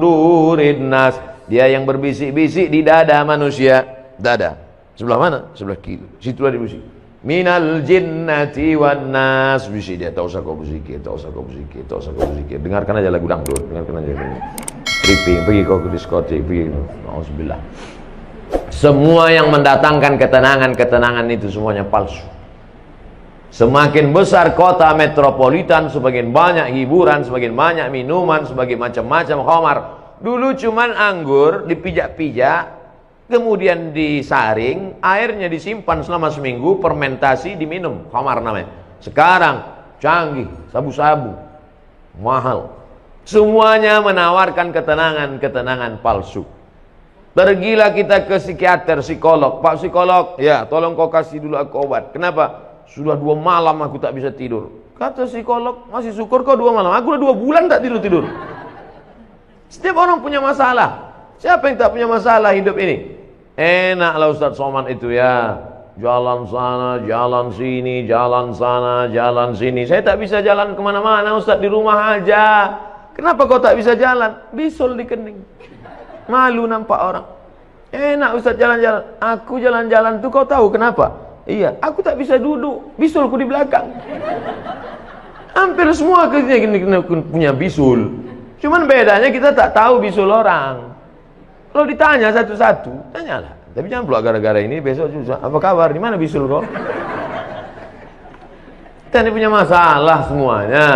sudurin nas. Dia yang berbisik-bisik di dada manusia. Dada. Sebelah mana? Sebelah kiri. Situlah dibisik. Minal jinnati wan nas. Bisik dia, tak usah kau berzikir, tak usah kau berzikir, tak usah kau berzikir. Dengarkan aja lagu dangdut, dengarkan aja. Tripping, pergi kau ke diskotik, pergi. Alhamdulillah. Semua yang mendatangkan ketenangan itu semuanya palsu. Semakin besar kota metropolitan, semakin banyak hiburan, semakin banyak minuman, semakin macam-macam khamar. Dulu cuman anggur dipijak-pijak, kemudian disaring, airnya disimpan selama seminggu, fermentasi, diminum, khamar namanya. Sekarang canggih, sabu-sabu, mahal. Semuanya menawarkan ketenangan palsu. Pergilah kita ke psikiater, psikolog. Pak psikolog, ya tolong kau kasih dulu aku obat. Kenapa? Sudah 2 malam aku tak bisa tidur. Kata psikolog, masih syukur kau 2 malam. Aku udah 2 bulan tak tidur. Setiap orang punya masalah. Siapa yang tak punya masalah hidup ini? Enaklah Ustaz Somad itu ya. Jalan sana, jalan sini, jalan sana, jalan sini. Saya tak bisa jalan kemana-mana Ustaz, di rumah aja. Kenapa kau tak bisa jalan? Bisul di kening. Malu nampak orang. Enak Ustaz jalan-jalan. Aku jalan-jalan tuh kau tahu kenapa? Iya, aku tak bisa duduk. Bisulku di belakang. Hampir semua kita punya bisul. Cuman bedanya kita tak tahu bisul orang. Kalau ditanya satu-satu, tanyalah. Tapi jangan pula gara-gara ini besok susah. Apa kabar? Di mana bisul kau? Kita ini punya masalah semuanya.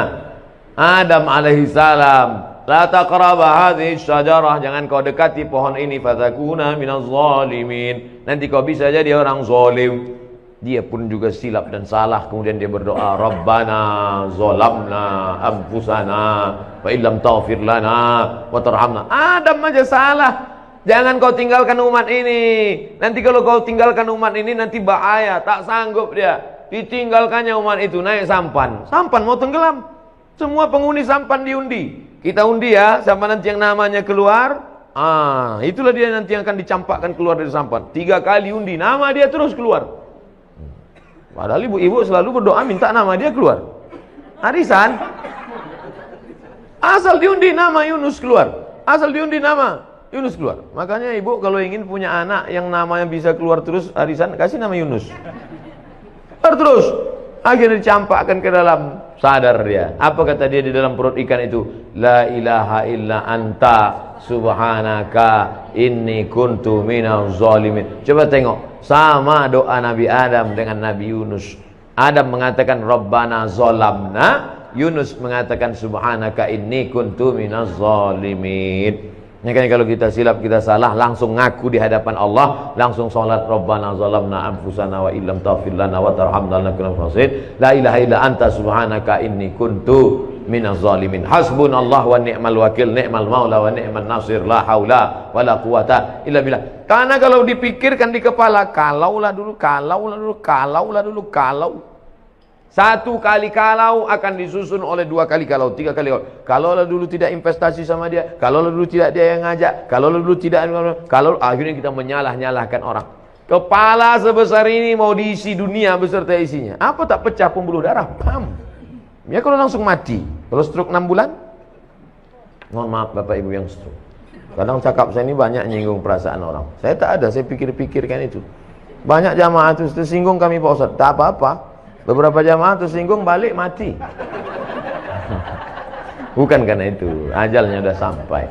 Adam alaihissalam, la taqraba hadhihi syajarah, jangan kau dekati pohon ini, fatakuna minaz zalimin. Nanti kau bisa jadi orang zalim. Dia pun juga silap dan salah, kemudian dia berdoa, Rabbana zalamna anfusana wa illam taghfir lana wa tarhamna. Adam aja salah. Jangan kau tinggalkan umat ini. Nanti kalau kau tinggalkan umat ini nanti bahaya, tak sanggup dia. Ditinggalkannya umat itu, naik sampan. Sampan mau tenggelam. Semua penghuni sampan diundi. Kita undi ya, siapa nanti yang namanya keluar. Itulah dia nanti yang akan dicampakkan keluar dari sampan. 3 kali undi, nama dia terus keluar. Padahal ibu-ibu selalu berdoa minta nama dia keluar. Arisan. Asal diundi nama Yunus keluar. Asal diundi nama Yunus keluar. Makanya ibu kalau ingin punya anak yang namanya bisa keluar terus arisan, kasih nama Yunus. Terus akhirnya dicampakkan ke dalam, sadar dia. Apa kata dia di dalam perut ikan itu? La ilaha illa anta subhanaka inni kuntu minaz zalimin. Coba tengok, sama doa Nabi Adam dengan Nabi Yunus. Adam mengatakan Rabbana zalamna, Yunus mengatakan subhanaka inni kuntu minaz zalimin. Makanya kalau kita silap, kita salah, langsung ngaku di hadapan Allah, langsung salat Rabbana zalamna anfusana wa illam taghfir lana wa tarhamna lanakunanna minal khasirin. La ilaha illa anta subhanaka inni kuntu minaz zalimin. Hasbunallah wa ni'mal wakil, ni'mal maula wa ni'man nasir, la haula wala quwata illa billah. Karena kalau dipikirkan di kepala, kalaulah dulu. Satu kali kalau akan disusun oleh 2 kali kalau, 3 kali kalau. Kalaulah dulu tidak investasi sama dia, kalaulah dulu tidak dia yang ngajak, kalaulah dulu tidak, kalau akhirnya kita menyalah-nyalahkan orang. Kepala sebesar ini mau diisi dunia beserta isinya. Apa tak pecah pembuluh darah? Pam. Ya kalau langsung mati. Kalau stroke 6 bulan? Mohon maaf Bapak Ibu yang stroke. Kadang cakap saya ini banyak nyinggung perasaan orang. Saya tak ada, saya pikir-pikirkan itu. Banyak jamaah itu tersinggung kami Pak Ustaz. Tak apa-apa. Beberapa jamaah tersinggung balik mati. Bukan karena itu, ajalnya sudah sampai.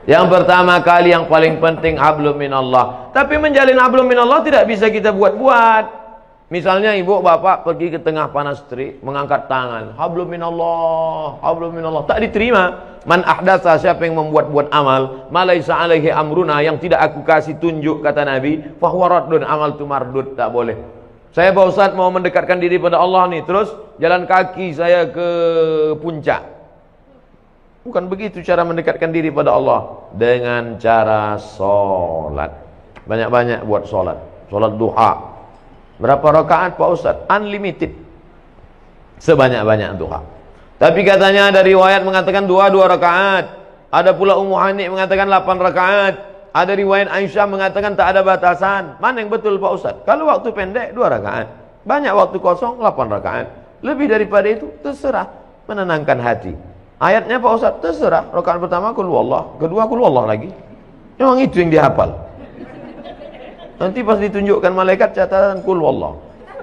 Yang pertama kali yang paling penting hablum minallah. Tapi menjalin hablum minallah tidak bisa kita buat-buat. Misalnya ibu bapak pergi ke tengah panas terik, mengangkat tangan, hablum minallah, hablum minallah, tak diterima. Man ahdatsa, siapa yang membuat-buat amal, malaisa alaihi amruna, yang tidak aku kasih tunjuk, kata Nabi, fahuwa raddun, amal tu mardud, tak boleh. Saya Pak Ustaz mau mendekatkan diri pada Allah nih, terus jalan kaki saya ke puncak. Bukan begitu cara mendekatkan diri pada Allah. Dengan cara sholat. Banyak-banyak buat sholat. Sholat duha. Berapa rakaat Pak Ustaz? Unlimited. Sebanyak-banyak duha. Tapi katanya ada riwayat mengatakan 2 rakaat. Ada pula Ummu Hani mengatakan 8 rakaat. Ada riwayat Aisyah mengatakan tak ada batasan. Mana yang betul Pak Ustaz? Kalau waktu pendek 2 rakaat, banyak waktu kosong 8 rakaat. Lebih daripada itu terserah, menenangkan hati. Ayatnya Pak Ustaz, terserah. Rakaat pertama qul huwallah, kedua qul huwallah lagi. Memang itu yang dihafal. Nanti pas ditunjukkan malaikat catatan qul huwallah.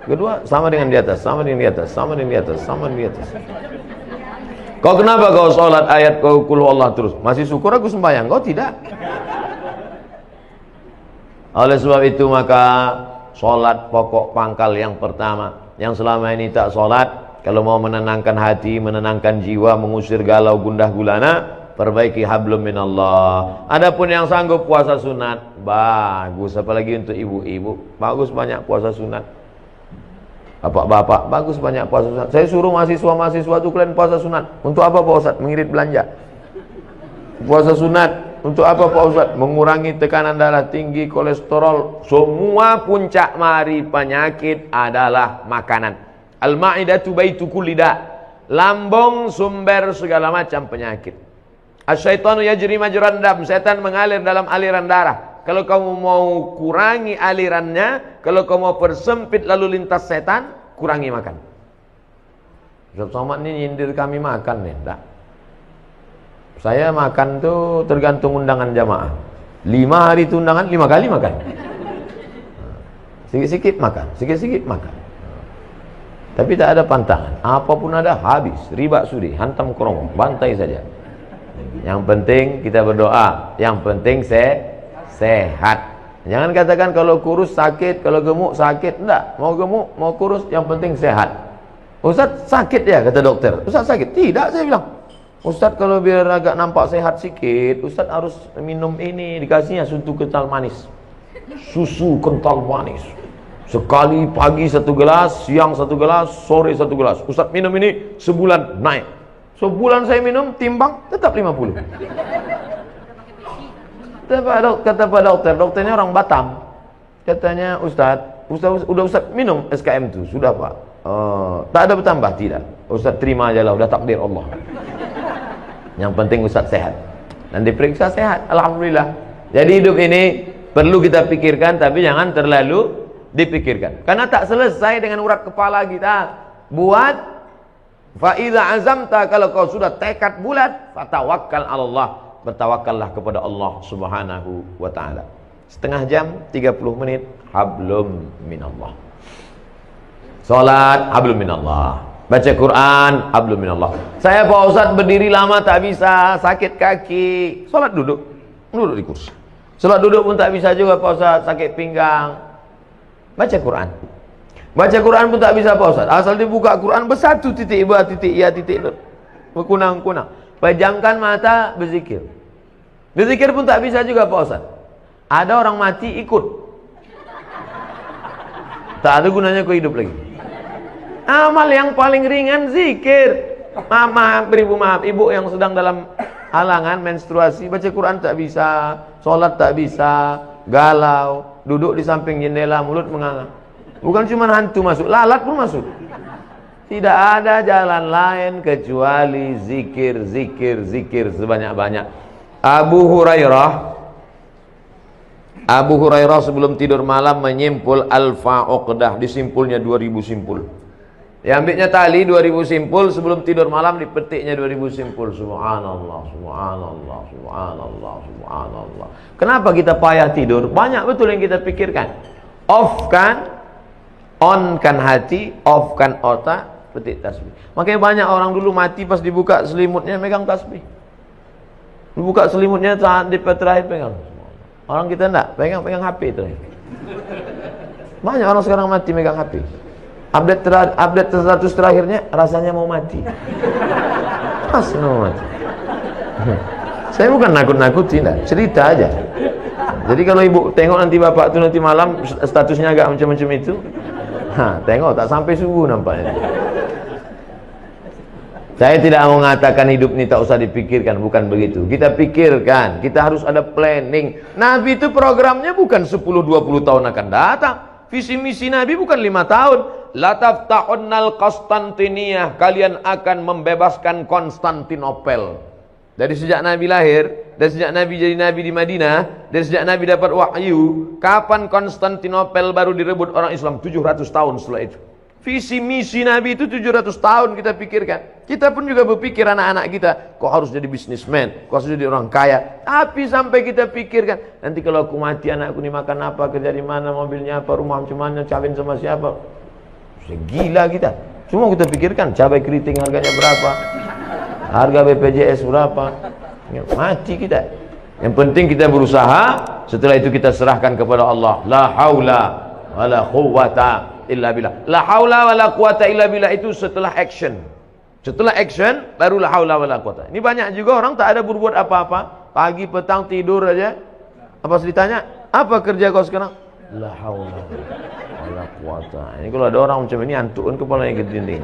Kedua sama dengan di atas, sama dengan di atas, sama dengan di atas, sama dengan di atas. Kau kenapa kau sholat ayat kau qul huwallah terus? Masih syukur aku sembahyang, kau tidak. Oleh sebab itu maka sholat pokok pangkal yang pertama. Yang selama ini tak sholat, kalau mau menenangkan hati, menenangkan jiwa, mengusir galau gundah gulana, perbaiki hablum minallah. Adapun yang sanggup puasa sunat, bagus. Apalagi untuk ibu-ibu, bagus banyak puasa sunat. Bapak-bapak, bagus banyak puasa sunat. Saya suruh mahasiswa-mahasiswa itu kalian puasa sunat. Untuk apa Pak Ustaz? Mengirit belanja. Puasa sunat untuk apa Pak Ustaz? Mengurangi tekanan darah tinggi, kolesterol. Semua puncak mari penyakit adalah makanan. Al-ma'idatu baitu kulli da. Lambung sumber segala macam penyakit. Asyaitanu yajri majran dam. Setan mengalir dalam aliran darah. Kalau kamu mau kurangi alirannya, kalau kamu mau persempit lalu lintas setan, kurangi makan. Ustaz Somad ini nyindir kami makan nih, enggak. Saya makan tuh tergantung undangan jamaah. 5 hari itu undangan, 5 kali makan. Sikit-sikit makan, sikit-sikit makan. Tapi tak ada pantangan. Apapun ada habis, riba sudi, hantam kerongkong, bantai saja. Yang penting kita berdoa, yang penting sehat. Jangan katakan kalau kurus sakit, kalau gemuk sakit. Enggak, mau gemuk, mau kurus, yang penting sehat. Ustaz sakit ya, kata dokter. Ustaz sakit? Tidak, saya bilang. Ustaz kalau biar agak nampak sehat sikit, Ustaz harus minum ini, dikasihnya susu kental manis. Susu kental manis. Sekali pagi 1 gelas, siang 1 gelas, sore 1 gelas. Ustaz minum ini sebulan naik. Sebulan saya minum, timbang tetap 50. Kata Pak Dokter, dokternya orang Batam. Katanya Ustaz udah Ustaz minum SKM itu, sudah Pak. Tak ada bertambah, tidak. Ustaz terima aja lah, udah takdir Allah. Yang penting Ustaz sehat. Dan diperiksa sehat, alhamdulillah. Jadi hidup ini perlu kita pikirkan, tapi jangan terlalu dipikirkan. Karena tak selesai dengan urat kepala kita. Buat fa idza azamta, kalau kau sudah tekad bulat, fatawakkal 'ala Allah. Bertawakallah kepada Allah Subhanahu wa taala. Setengah jam, 30 menit, hablum minallah. Salat, hablum minallah. Baca Quran, hablum minallah. Saya Pak Ustaz berdiri lama tak bisa, sakit kaki. Salat duduk di kursi. Salat duduk pun tak bisa juga Pak Ustaz, sakit pinggang. Baca Quran. Baca Quran pun tak bisa Pak Ustaz. Asal dibuka Quran bersatu titik ba titik ya titik berkunang-kunang. Pejamkan mata, berzikir. Berzikir pun tak bisa juga Pak Ustaz. Ada orang mati ikut. Tak ada gunanya kau hidup lagi. Amal yang paling ringan zikir. Maaf, ibu yang sedang dalam halangan menstruasi, baca Quran tak bisa, sholat tak bisa, galau, duduk di samping jendela, mulut menganga. Bukan cuma hantu masuk, lalat pun masuk. Tidak ada jalan lain kecuali zikir, zikir, zikir sebanyak-banyak. Abu Hurairah sebelum tidur malam menyimpul alfa uqdah, disimpulnya 2000 simpul. Diambilnya tali 2000 simpul, sebelum tidur malam dipetiknya 2000 simpul. Subhanallah, subhanallah, subhanallah, subhanallah. Kenapa kita payah tidur? Banyak betul yang kita pikirkan. On kan hati, off kan otak, petik tasbih. Makanya banyak orang dulu mati pas dibuka selimutnya megang tasbih. Dibuka selimutnya di terakhir pegang. Orang kita enggak, pegang HP itu. Banyak orang sekarang mati megang HP. Update status terakhirnya rasanya mau mati. Mau mati. Saya bukan nakut-nakuti, enggak, cerita aja. Jadi kalau ibu tengok nanti bapak tuh nanti malam statusnya agak macam-macam itu, tengok tak sampai subuh nampaknya. Saya tidak mau mengatakan hidup ini tak usah dipikirkan, bukan begitu. Kita pikirkan, kita harus ada planning. Nabi itu programnya bukan 10-20 tahun akan datang. Visi misi Nabi bukan 5 tahun. La taftahunal Konstantiniyah, kalian akan membebaskan Konstantinopel. Dari sejak Nabi lahir, dari sejak Nabi jadi Nabi di Madinah, dari sejak Nabi dapat wahyu, kapan Konstantinopel baru direbut orang Islam? 700 tahun setelah itu. Visi misi Nabi itu 700 tahun kita pikirkan. Kita pun juga berpikir anak-anak kita, kok harus jadi bisnismen, kok harus jadi orang kaya. Tapi sampai kita pikirkan, nanti kalau aku mati anakku ini makan apa, kerja di mana, mobilnya apa, rumah macam mana, kawin sama siapa. Gila kita. Semua kita pikirkan, cabai keriting harganya berapa, harga BPJS berapa. Mati kita. Yang penting kita berusaha, setelah itu kita serahkan kepada Allah. La haula wala quwwata illa billah. La haula wala quwwata illa billah itu setelah action. Setelah action baru la haula wala quwwata. Ini banyak juga orang tak ada berbuat apa-apa, pagi petang tidur aja. Apa ditanya, "Apa kerja kau sekarang?" La haula wala quwwata. Ini kalau ada orang macam ini antukkan kepalanya ke dinding.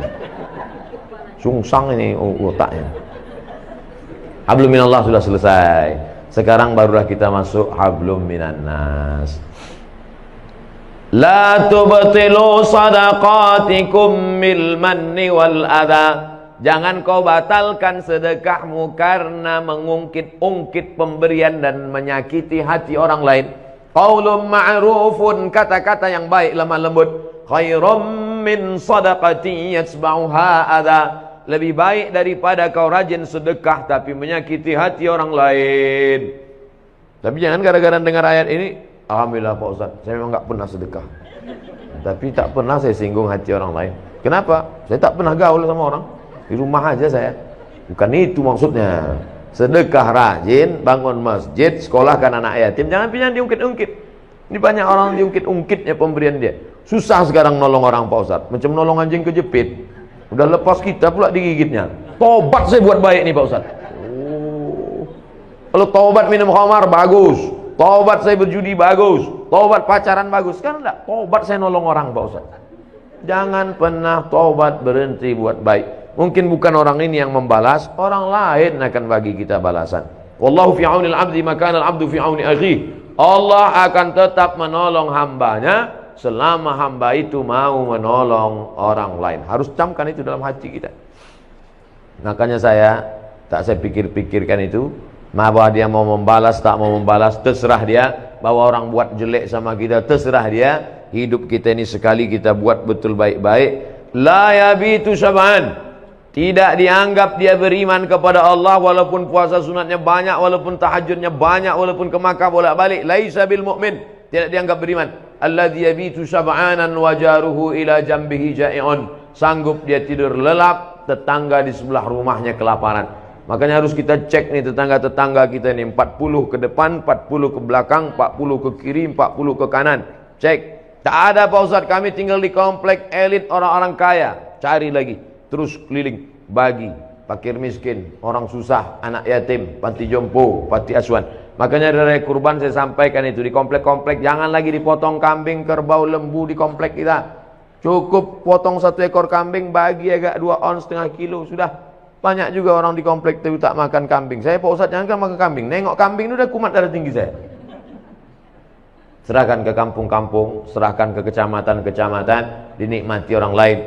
Sungsang ini otaknya. Hablum minallah sudah selesai. Sekarang barulah kita masuk hablum minan nas. La tubtilu sadaqatikum bil manni wal adha. Jangan kau batalkan sedekahmu karena mengungkit-ungkit pemberian dan menyakiti hati orang lain. Qaulun ma'rufun, kata-kata yang baik lemah lembut, khairum min sadaqati yatsba'uha adha. Lebih baik daripada kau rajin sedekah tapi menyakiti hati orang lain. Tapi jangan gara-gara dengar ayat ini, alhamdulillah Pak Ustaz, saya memang nggak pernah sedekah, tapi tak pernah saya singgung hati orang lain. Kenapa? Saya tak pernah gaul sama orang, di rumah aja saya. Bukan itu maksudnya. Sedekah rajin, bangun masjid, sekolahkan anak yatim, jangan pinjam diungkit-ungkit. Ini banyak orang diungkit-ungkitnya pemberian dia. Susah sekarang nolong orang Pak Ustaz, macam nolong anjing kejepit. Udah lepas kita pula digigitnya. Tobat saya buat baik nih Pak Ustaz. Oh. Kalau tobat minum khamar bagus, tobat saya berjudi bagus, tobat pacaran bagus. Kan enggak, tobat saya nolong orang Pak Ustaz. Jangan pernah tobat berhenti buat baik. Mungkin bukan orang ini yang membalas, orang lain akan bagi kita balasan. Wallahu fi aunil abdi maka al abdu fi auni akhi. Allah akan tetap menolong hambanya selama hamba itu mau menolong orang lain. Harus camkan itu dalam hati kita. Makanya saya pikir-pikirkan itu. Bahwa dia mau membalas, tak mau membalas, terserah dia. Bahwa orang buat jelek sama kita, terserah dia. Hidup kita ini sekali kita buat betul baik-baik. La yabitu syab'an. Tidak dianggap dia beriman kepada Allah walaupun puasa sunatnya banyak, walaupun tahajudnya banyak, walaupun ke Makkah bolak-balik. Laisa bil mu'min. Tidak dianggap beriman. Alladzi yabitu sab'anan wa jaruhu ila jambihi ja'i'un. Sanggup dia tidur lelap, tetangga di sebelah rumahnya kelaparan. Makanya harus kita cek nih tetangga-tetangga kita nih, 40 ke depan, 40 ke belakang, 40 ke kiri, 40 ke kanan. Cek. Tak ada Pak Ustaz, kami tinggal di komplek elit orang-orang kaya. Cari lagi, terus keliling, bagi fakir miskin, orang susah, anak yatim, panti jompo, panti asuhan. Makanya dari kurban saya sampaikan itu, di komplek-komplek jangan lagi dipotong kambing, kerbau, lembu di komplek kita. Cukup potong 1 ekor kambing, bagi agak 2 ons setengah kilo, sudah. Banyak juga orang di komplek itu tak makan kambing. Saya Pak Ustaz jangan makan kambing, nengok kambing itu udah kumat darah tinggi saya. Serahkan ke kampung-kampung, serahkan ke kecamatan-kecamatan, dinikmati orang lain.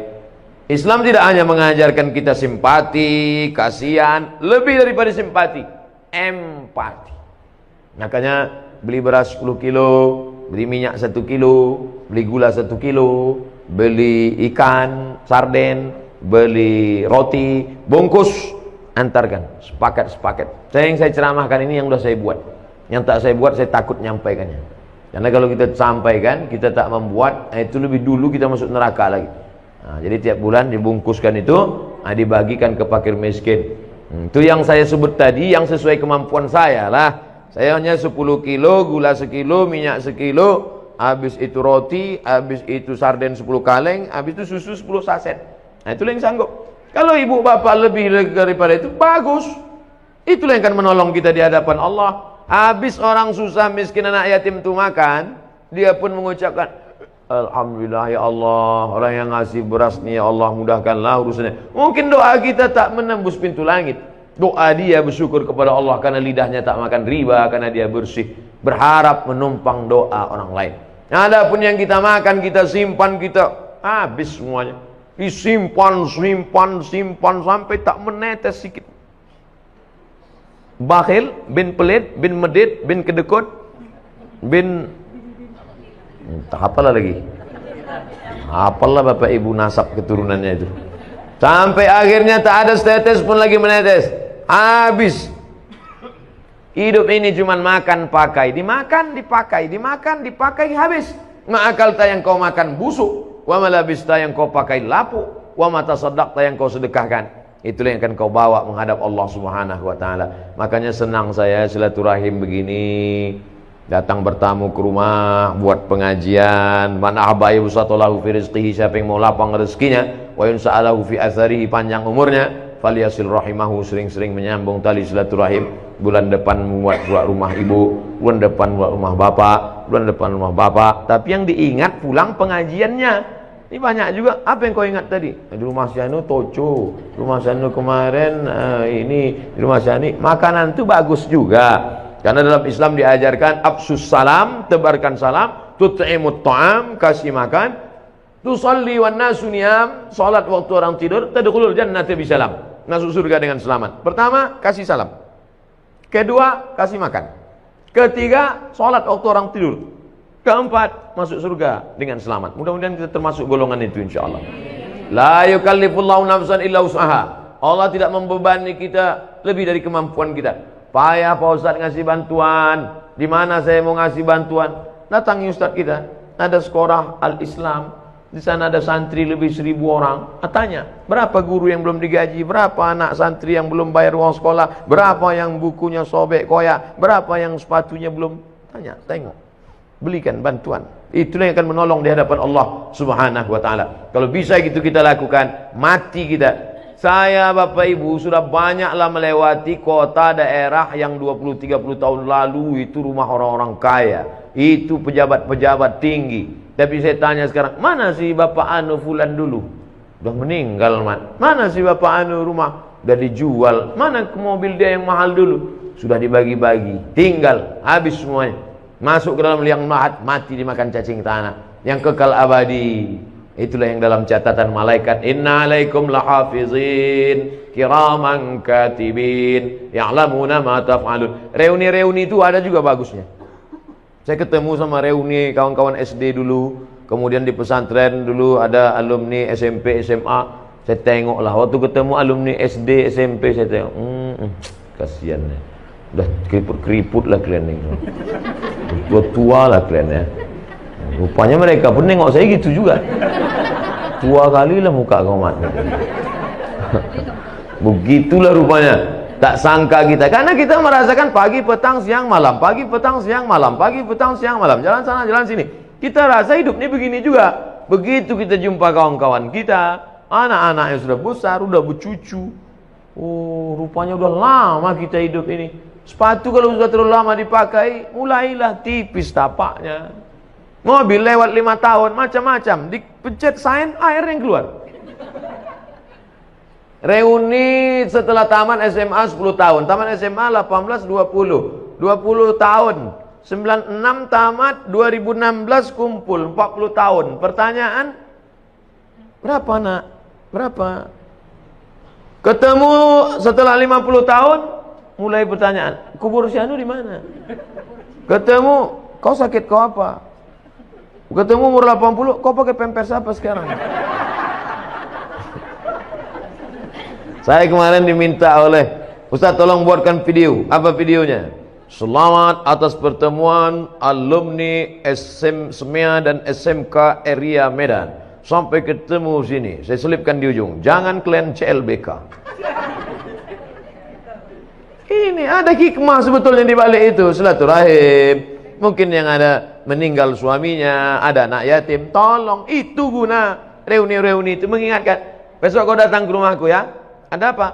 Islam tidak hanya mengajarkan kita simpati, kasihan, lebih daripada simpati, empati. Makanya beli beras 10 kilo, beli minyak 1 kilo, beli gula 1 kilo, beli ikan, sarden, beli roti, bungkus, antarkan, sepaket-sepaket. Yang saya ceramahkan ini yang sudah saya buat. Yang tak saya buat, saya takut nyampaikannya. Karena kalau kita sampaikan, kita tak membuat, itu lebih dulu kita masuk neraka lagi. Nah, jadi tiap bulan dibungkuskan itu, dibagikan ke fakir miskin. Itu yang saya sebut tadi, yang sesuai kemampuan saya lah. Saya hanya 10 kilo, gula 1 kilo, minyak 1 kilo, habis itu roti, habis itu sarden 10 kaleng, habis itu susu 10 saset. Nah, itulah yang sanggup. Kalau ibu bapak lebih daripada itu, bagus. Itulah yang akan menolong kita di hadapan Allah. Habis orang susah, miskin, anak yatim itu makan, dia pun mengucapkan, Alhamdulillah ya Allah, orang yang ngasih beras nih ya Allah, mudahkanlah urusannya. Mungkin doa kita tak menembus pintu langit. Doa dia bersyukur kepada Allah karena lidahnya tak makan riba, karena dia bersih, berharap menumpang doa orang lain. Adapun yang kita makan, kita simpan, kita habis semuanya. Disimpan, simpan sampai tak menetes sedikit. Bakhil, bin pelit, bin medit, bin kedekut, bin tak apalah lagi. Apalah bapak ibu nasab keturunannya itu. Sampai akhirnya tak ada setetes pun lagi menetes. Habis. Hidup ini cuma makan pakai, dimakan dipakai, dimakan dipakai, habis. Ma'akalta yang kau makan busuk, wa malabista yang kau pakai lapuk, wa matasaddaqta yang kau sedekahkan. Itulah yang akan kau bawa menghadap Allah Subhanahu wa taala. Makanya senang saya silaturahim begini. Datang bertamu ke rumah, buat pengajian. Man ahabba yusatalahu fi rizqihi, siapa yang mau lapang rezekinya, wa yunsa'alahu fi atharihi, panjang umurnya, falyasil rahimahu, sering-sering menyambung tali silaturahim. Bulan depan buat rumah ibu, bulan depan buat rumah bapak, bulan depan rumah bapak. Tapi yang diingat pulang pengajiannya. Ini banyak juga. Apa yang kau ingat tadi? Di rumah si Anu toco, rumah si Anu kemarin ini, di rumah si Ani. Makanan itu bagus juga. Karena dalam Islam diajarkan afsus salam, tebarkan salam, tut'imut ta'am, kasih makan, tusalli wan nasu niyam, salat waktu orang tidur, tadkhulul jannata bisalam, masuk surga dengan selamat. Pertama, kasih salam. Kedua, kasih makan. Ketiga, salat waktu orang tidur. Keempat, masuk surga dengan selamat. Mudah-mudahan kita termasuk golongan itu insyaallah. La yukallifullahu nafsan illa wus'aha. Allah tidak membebani kita lebih dari kemampuan kita. Payah Pak Ustaz ngasih bantuan. Di mana saya mau ngasih bantuan? Datangi Ustaz kita. Ada sekolah Al-Islam. Di sana ada santri lebih 1000 orang. Tanya, berapa guru yang belum digaji? Berapa anak santri yang belum bayar uang sekolah? Berapa yang bukunya sobek koyak? Berapa yang sepatunya belum? Tanya, tengok. Belikan bantuan. Itulah yang akan menolong di hadapan Allah Subhanahu wa taala. Kalau bisa gitu kita lakukan, mati kita. Saya Bapak Ibu sudah banyaklah melewati kota daerah yang 20-30 tahun lalu itu rumah orang-orang kaya. Itu pejabat-pejabat tinggi. Tapi saya tanya sekarang, mana si Bapak Anu Fulan dulu? Udah meninggal, mana si Bapak Anu rumah? Udah dijual. Mana mobil dia yang mahal dulu? Sudah dibagi-bagi. Tinggal, habis semuanya. Masuk ke dalam liang lahat, mati dimakan cacing tanah. Yang kekal abadi. Itulah yang dalam catatan malaikat, inna alaikum lahafizin kiraman katibin ya'lamuna ma taf'alun. Reuni-reuni itu ada juga bagusnya. Saya ketemu sama reuni kawan-kawan SD dulu, kemudian di pesantren dulu ada alumni SMP, SMA. Saya tengok lah, waktu ketemu alumni SD, SMP, saya tengok, kasihan ya. Udah keriput-keriput lah kalian ini. Tua-tua lah kalian ya. Rupanya mereka pun nengok saya gitu juga. Tua kali lah muka kau mat. Begitulah rupanya. Tak sangka kita, karena kita merasakan pagi, petang, siang, malam, pagi, petang, siang, malam, pagi, petang, siang, malam, jalan sana, jalan sini. Kita rasa hidup ini begini juga. Begitu kita jumpa kawan-kawan kita, anak-anak yang sudah besar, sudah bercucu. Oh, rupanya udah lama kita hidup ini. Sepatu kalau sudah terlalu lama dipakai, mulailah tipis tapaknya. Mobil lewat 5 tahun, macam-macam. Dipencet sign, air yang keluar. Reuni setelah taman SMA 10 tahun. Taman SMA 18, 20. 20 tahun. 96 tamat, 2016 kumpul. 40 tahun. Pertanyaan, berapa nak? Berapa? Ketemu setelah 50 tahun, mulai pertanyaan, kubur si Anu di mana? Ketemu, kau sakit kau apa? Ketemu umur 80, kau pakai pampers apa sekarang? Saya kemarin diminta oleh Ustaz, tolong buatkan video. Apa videonya? Selamat atas pertemuan alumni SMEA dan SMK Area Medan. Sampai ketemu sini. Saya selipkan di ujung. Jangan kalian CLBK. Ini ada hikmah sebetulnya di balik itu. Silaturahim. Mungkin yang ada meninggal suaminya, ada anak yatim, tolong. Itu guna reuni-reuni itu mengingatkan. Besok kau datang ke rumahku ya. Ada apa?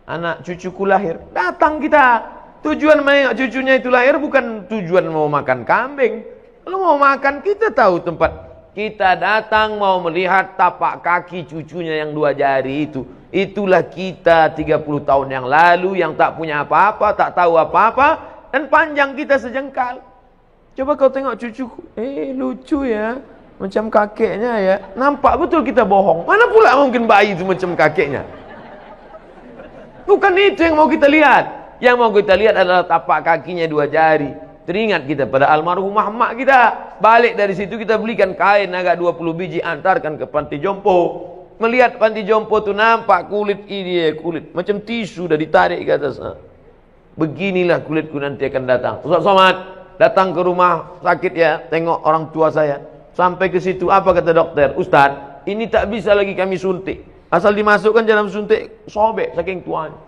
Anak cucuku lahir. Datang kita. Tujuan menengok cucunya itu lahir bukan tujuan mau makan kambing. Kalau mau makan kita tahu tempat. Kita datang mau melihat tapak kaki cucunya yang 2 jari itu. Itulah kita 30 tahun yang lalu yang tak punya apa-apa, tak tahu apa-apa, dan panjang kita sejengkal. Coba kau tengok cucuku, lucu ya, macam kakeknya ya. Nampak betul kita bohong. Mana pula mungkin bayi itu macam kakeknya? Bukan itu yang mau kita lihat. Yang mau kita lihat adalah tapak kakinya 2 jari. teringat kita pada almarhumah mak kita. Balik dari situ kita belikan kain agak 20 biji, antarkan ke panti jompo. Melihat panti jompo tu nampak kulit ini, kulit macam tisu dah ditarik ke atas. Beginilah kulitku nanti akan datang. Ustaz Somad datang ke rumah sakit ya, tengok orang tua saya. Sampai ke situ, apa kata dokter? Ustaz, ini tak bisa lagi kami suntik. Asal dimasukkan dalam suntik, sobek saking tuanya.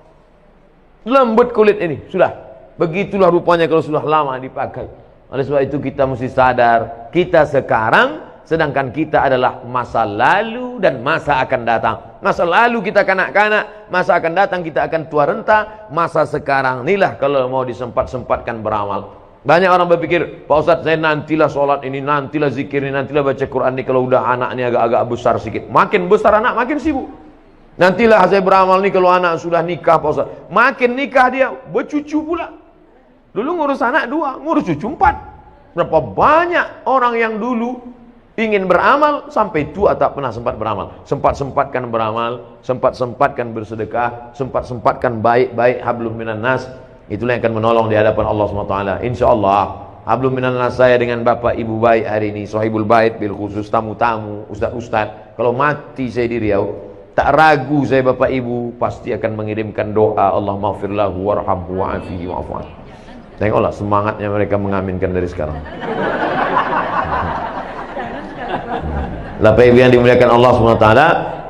Lembut kulit ini, sudah. Begitulah rupanya kalau sudah lama dipakai. Oleh sebab itu kita mesti sadar, kita sekarang, sedangkan kita adalah masa lalu dan masa akan datang. Masa lalu kita kanak-kanak, masa akan datang kita akan tua renta. Masa sekarang inilah kalau mau disempat-sempatkan beramal. Banyak orang berpikir, Pak Ustadz saya nantilah sholat ini, nantilah zikir ini, nantilah baca Quran ini kalau udah anak ini agak-agak besar sedikit. Makin besar anak makin sibuk. Nantilah saya beramal nih kalau anak sudah nikah Pak Ustadz. Makin nikah dia bercucu pula. Dulu ngurus anak 2, ngurus cucu 4. Berapa banyak orang yang dulu ingin beramal sampai tua tak pernah sempat beramal. Sempat-sempatkan beramal, sempat-sempatkan bersedekah, sempat-sempatkan baik-baik hablum minan nas. Itulah yang akan menolong di hadapan Allah SWT. InsyaAllah hablum minan nas saya dengan bapak ibu baik hari ini, sahibul bait bil khusus, tamu-tamu, ustaz-ustaz. Kalau mati saya di Riau, tak ragu saya bapak ibu pasti akan mengirimkan doa Allah maghfirlahu warhamhu wa'afihi wa'afu'an. Tengoklah semangatnya mereka mengaminkan dari sekarang. Bapak ibu yang dimuliakan Allah SWT,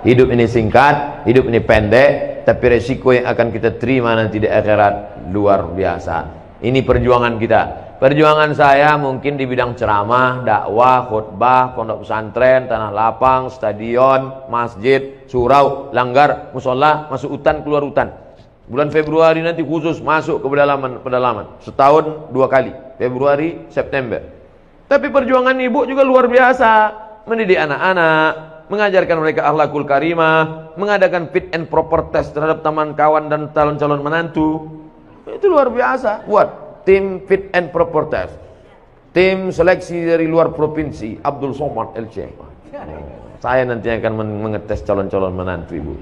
hidup ini singkat, hidup ini pendek, tapi resiko yang akan kita terima nanti di akhirat luar biasa. Ini perjuangan kita. Perjuangan saya mungkin di bidang ceramah, dakwah, khutbah, pondok pesantren, tanah lapang, stadion, masjid, surau, langgar, musola, masuk hutan, keluar hutan. Bulan Februari nanti khusus masuk ke pedalaman. Setahun 2 kali, Februari, September. Tapi perjuangan ibu juga luar biasa. Mendidik anak-anak, mengajarkan mereka akhlakul karimah, mengadakan fit and proper test terhadap teman kawan dan calon-calon menantu. Itu luar biasa. Buat tim fit and proper test, tim seleksi dari luar provinsi, Abdul Somad LC. Saya nanti akan mengetes calon-calon menantu ibu.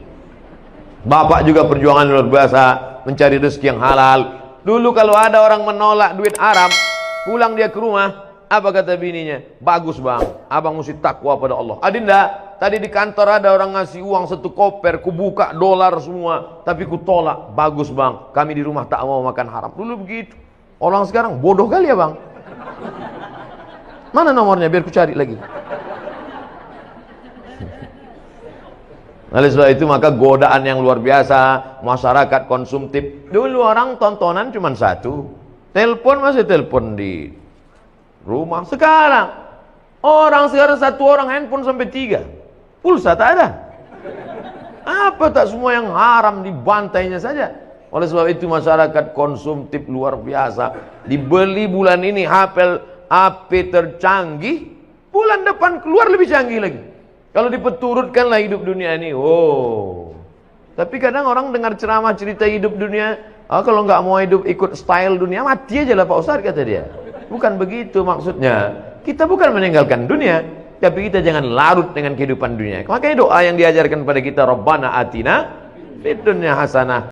Bapak juga perjuangan luar biasa, mencari rezeki yang halal. Dulu kalau ada orang menolak duit Arab, pulang dia ke rumah, apa kata bininya? Bagus bang, abang mesti takwa pada Allah. Adinda, tadi di kantor ada orang ngasih uang 1 koper, ku buka dolar semua, tapi ku tolak. Bagus bang, kami di rumah tak mau makan haram. Dulu begitu. Orang sekarang bodoh kali ya bang. Mana nomornya biar ku cari lagi. Oleh sebab itu maka godaan yang luar biasa, masyarakat konsumtif. Dulu orang tontonan cuma 1, telepon masih telepon di rumah. Sekarang orang 1 orang handphone sampai 3, pulsa tak ada. Apa tak semua yang haram dibantainya saja. Oleh sebab itu masyarakat konsumtif luar biasa. Dibeli bulan ini HP tercanggih, bulan depan keluar lebih canggih lagi. Kalau dipeturutkanlah hidup dunia ini, oh. Tapi kadang orang dengar ceramah cerita hidup dunia, kalau nggak mau hidup ikut style dunia, mati aja lah Pak Ustadz kata dia. Bukan begitu maksudnya. Kita bukan meninggalkan dunia, tapi kita jangan larut dengan kehidupan dunia. Makanya doa yang diajarkan pada kita, Rabbana atina fid dunya hasanah